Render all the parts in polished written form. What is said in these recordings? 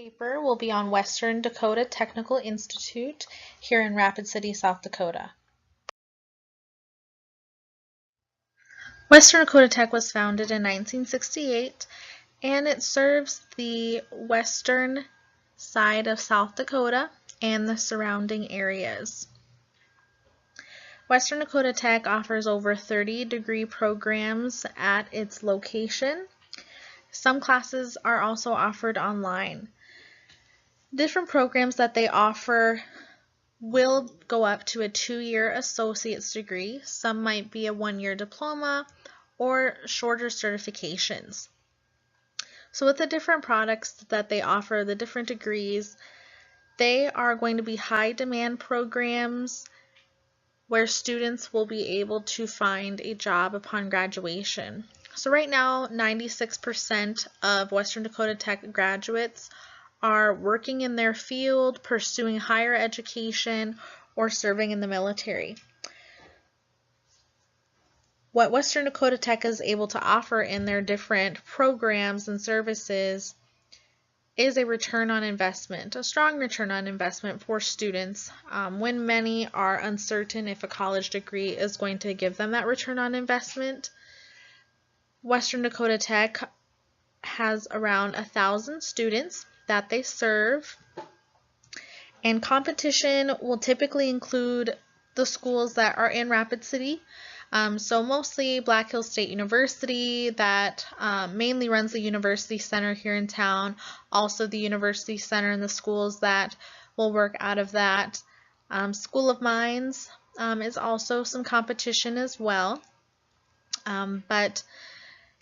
paper will be on Western Dakota Technical Institute here in Rapid City, South Dakota. Western Dakota Tech was founded in 1968 and it serves the western side of South Dakota and the surrounding areas. Western Dakota Tech offers over 30 degree programs at its location. Some classes are also offered online. Different programs that they offer will go up to a 2-year associate's degree. Some might be a 1-year diploma or shorter certifications. So with the different products that they offer, the different degrees, they are going to be high demand programs where students will be able to find a job upon graduation. So right now, 96% of Western Dakota Tech graduates are working in their field, pursuing higher education, or serving in the military. What Western Dakota Tech is able to offer in their different programs and services is a return on investment, a strong return on investment for students when many are uncertain if a college degree is going to give them that return on investment. Western Dakota Tech has around 1,000 students that they serve, and competition will typically include the schools that are in Rapid City. So mostly Black Hills State University that mainly runs the University Center here in town, also the University Center and the schools that will work out of that. School of Mines is also some competition as well. But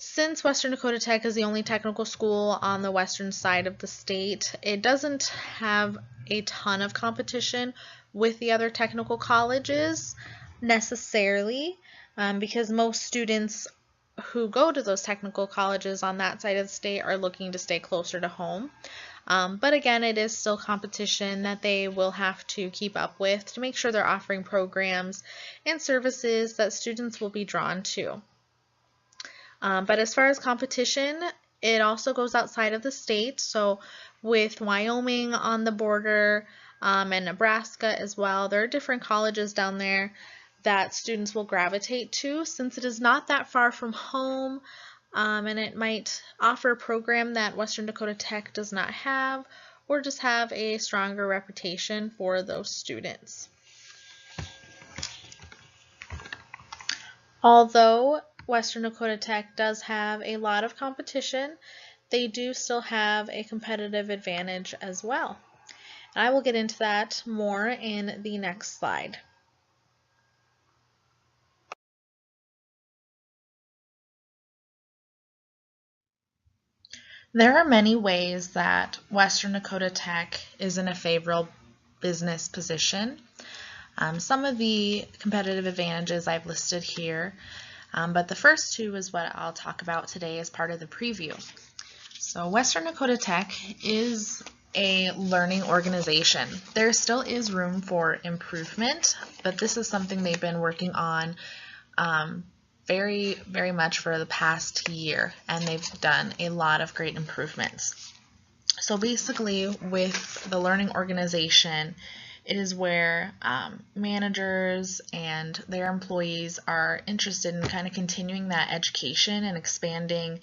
since Western Dakota Tech is the only technical school on the western side of the state, it doesn't have a ton of competition with the other technical colleges necessarily. Because most students who go to those technical colleges on that side of the state are looking to stay closer to home. But again, it is still competition that they will have to keep up with to make sure they're offering programs and services that students will be drawn to. But as far as competition, it also goes outside of the state. So with Wyoming on the border and Nebraska as well, there are different colleges down there that students will gravitate to since it is not that far from home, and it might offer a program that Western Dakota Tech does not have, or just have a stronger reputation for those students. Although Western Dakota Tech does have a lot of competition, they do still have a competitive advantage as well. And I will get into that more in the next slide. There are many ways that Western Dakota Tech is in a favorable business position. Some of the competitive advantages I've listed here, but the first two is what I'll talk about today as part of the preview. So Western Dakota Tech is a learning organization. There still is room for improvement, but this is something they've been working on very much for the past year, and they've done a lot of great improvements. So basically with the learning organization, it is where managers and their employees are interested in kind of continuing that education and expanding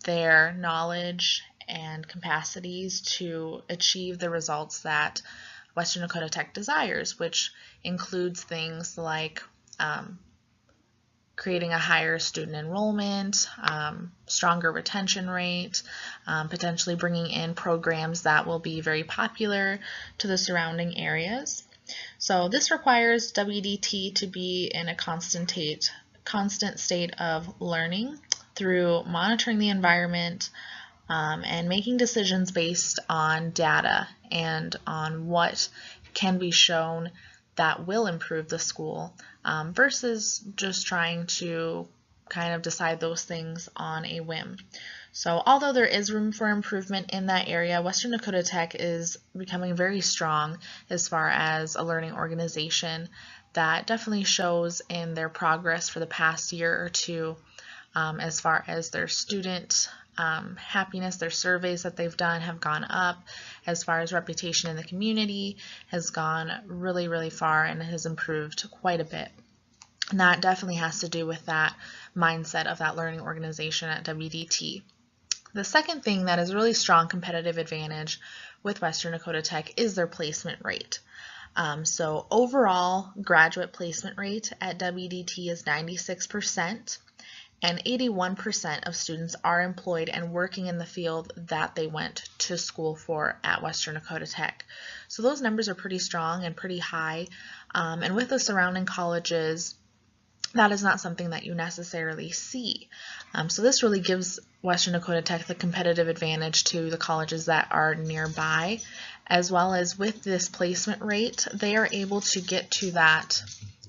their knowledge and capacities to achieve the results that Western Dakota Tech desires, which includes things like creating a higher student enrollment, stronger retention rate, potentially bringing in programs that will be very popular to the surrounding areas. So this requires WDT to be in a constant state of learning through monitoring the environment and making decisions based on data and on what can be shown that will improve the school versus just trying to kind of decide those things on a whim. So although there is room for improvement in that area, Western Dakota Tech is becoming very strong as far as a learning organization. That definitely shows in their progress for the past year or two as far as their student happiness. Their surveys that they've done have gone up. As far as reputation in the community has gone really, really far and has improved quite a bit. And that definitely has to do with that mindset of that learning organization at WDT. The second thing that is a really strong competitive advantage with Western Dakota Tech is their placement rate. So overall graduate placement rate at WDT is 96%, and 81% of students are employed and working in the field that they went to school for at Western Dakota Tech. So those numbers are pretty strong and pretty high, and with the surrounding colleges, that is not something that you necessarily see. So this really gives Western Dakota Tech the competitive advantage to the colleges that are nearby, as well as with this placement rate, they are able to get to that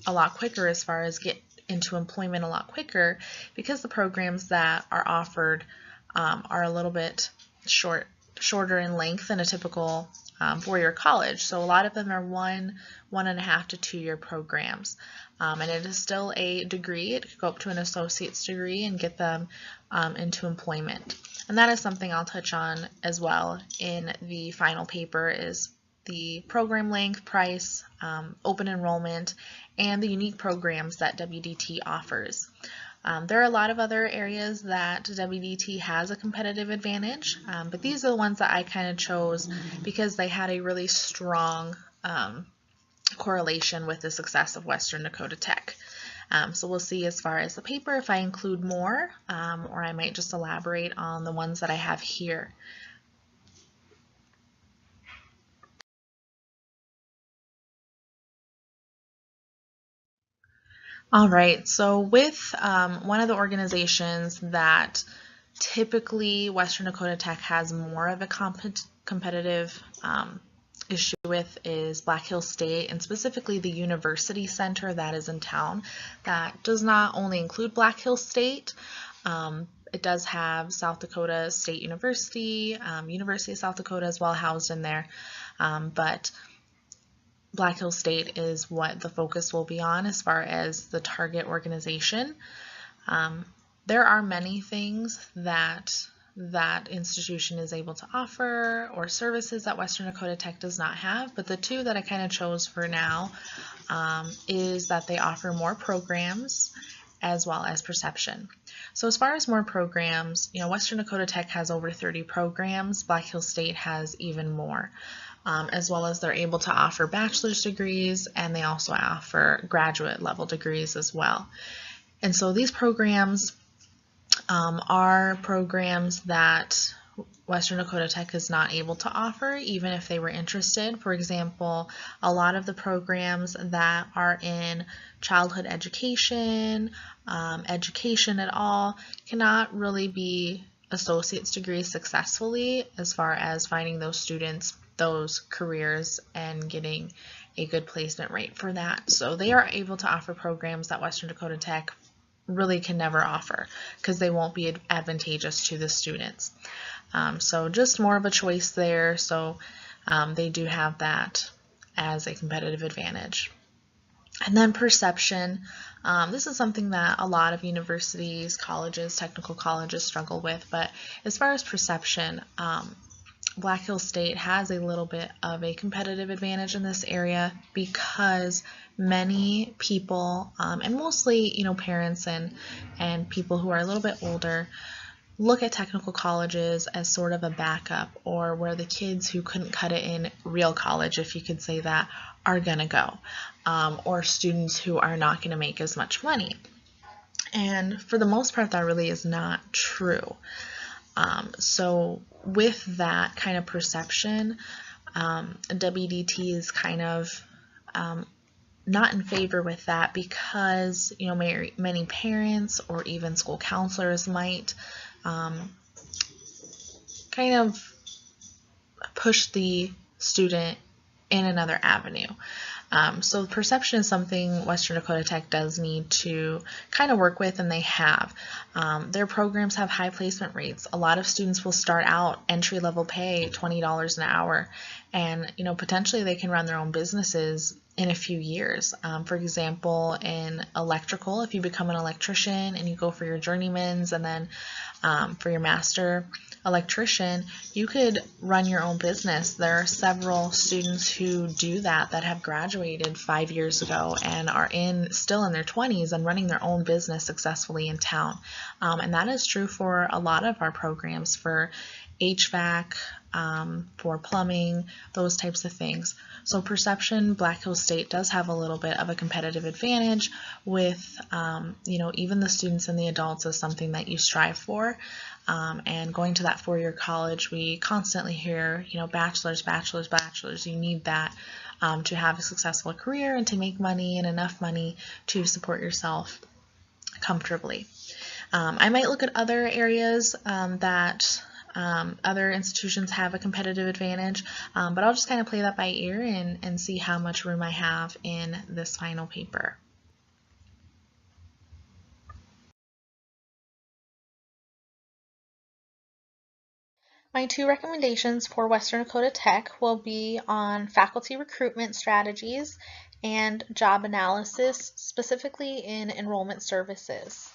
a lot quicker as far as get into employment a lot quicker, because the programs that are offered are a little bit shorter in length than a typical four-year college. So a lot of them are 1.5 to 2 year programs. And it is still a degree. It could go up to an associate's degree and get them into employment. And that is something I'll touch on as well in the final paper, is the program length, price, open enrollment, and the unique programs that WDT offers. There are a lot of other areas that WDT has a competitive advantage, but these are the ones that I kind of chose because they had a really strong correlation with the success of Western Dakota Tech. So we'll see as far as the paper if I include more, or I might just elaborate on the ones that I have here. All right, so with one of the organizations that typically Western Dakota Tech has more of a competitive issue with is Black Hills State, and specifically the University Center that is in town. That does not only include Black Hills State, it does have South Dakota State University, University of South Dakota as well housed in there, but Black Hills State is what the focus will be on as far as the target organization. There are many things that institution is able to offer, or services that Western Dakota Tech does not have, but the two that I kind of chose for now is that they offer more programs as well as perception. So as far as more programs, Western Dakota Tech has over 30 programs, Black Hills State has even more. As well as they're able to offer bachelor's degrees, and they also offer graduate level degrees as well. And so these programs are programs that Western Dakota Tech is not able to offer, even if they were interested. For example, a lot of the programs that are in childhood education, education at all, cannot really be associate's degrees successfully as far as finding those students those careers and getting a good placement rate for that. So they are able to offer programs that Western Dakota Tech really can never offer because they won't be advantageous to the students. So just more of a choice there. So they do have that as a competitive advantage. And then perception. This is something that a lot of universities, colleges, technical colleges struggle with, but as far as perception, Black Hills State has a little bit of a competitive advantage in this area because many people, and mostly parents and people who are a little bit older, look at technical colleges as sort of a backup, or where the kids who couldn't cut it in real college, if you could say that, are going to go, or students who are not going to make as much money. And for the most part, that really is not true. So with that kind of perception, WDT is kind of not in favor with that because many parents or even school counselors might kind of push the student in another avenue. So perception is something Western Dakota Tech does need to kind of work with, and they have. Their programs have high placement rates. A lot of students will start out entry-level pay, $20 an hour, and potentially they can run their own businesses in a few years. For example, in electrical, if you become an electrician and you go for your journeyman's and then for your master electrician, you could run your own business. There are several students who do that have graduated 5 years ago and are still in their 20s and running their own business successfully in town. And that is true for a lot of our programs, for HVAC, for plumbing, those types of things. So perception, Black Hills State does have a little bit of a competitive advantage with, even the students and the adults is something that you strive for. And going to that 4-year college, we constantly hear, bachelor's, bachelor's, bachelor's. You need that to have a successful career and to make money and enough money to support yourself comfortably. I might look at other areas that other institutions have a competitive advantage, but I'll just kind of play that by ear and see how much room I have in this final paper. My 2 recommendations for Western Dakota Tech will be on faculty recruitment strategies and job analysis, specifically in enrollment services.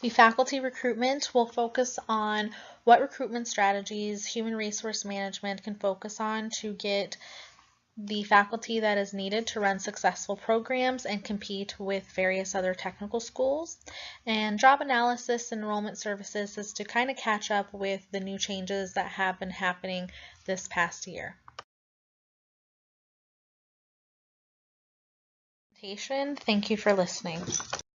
The faculty recruitment will focus on what recruitment strategies human resource management can focus on to get the faculty that is needed to run successful programs and compete with various other technical schools. And job analysis and enrollment services is to kind of catch up with the new changes that have been happening this past year. Thank you for listening.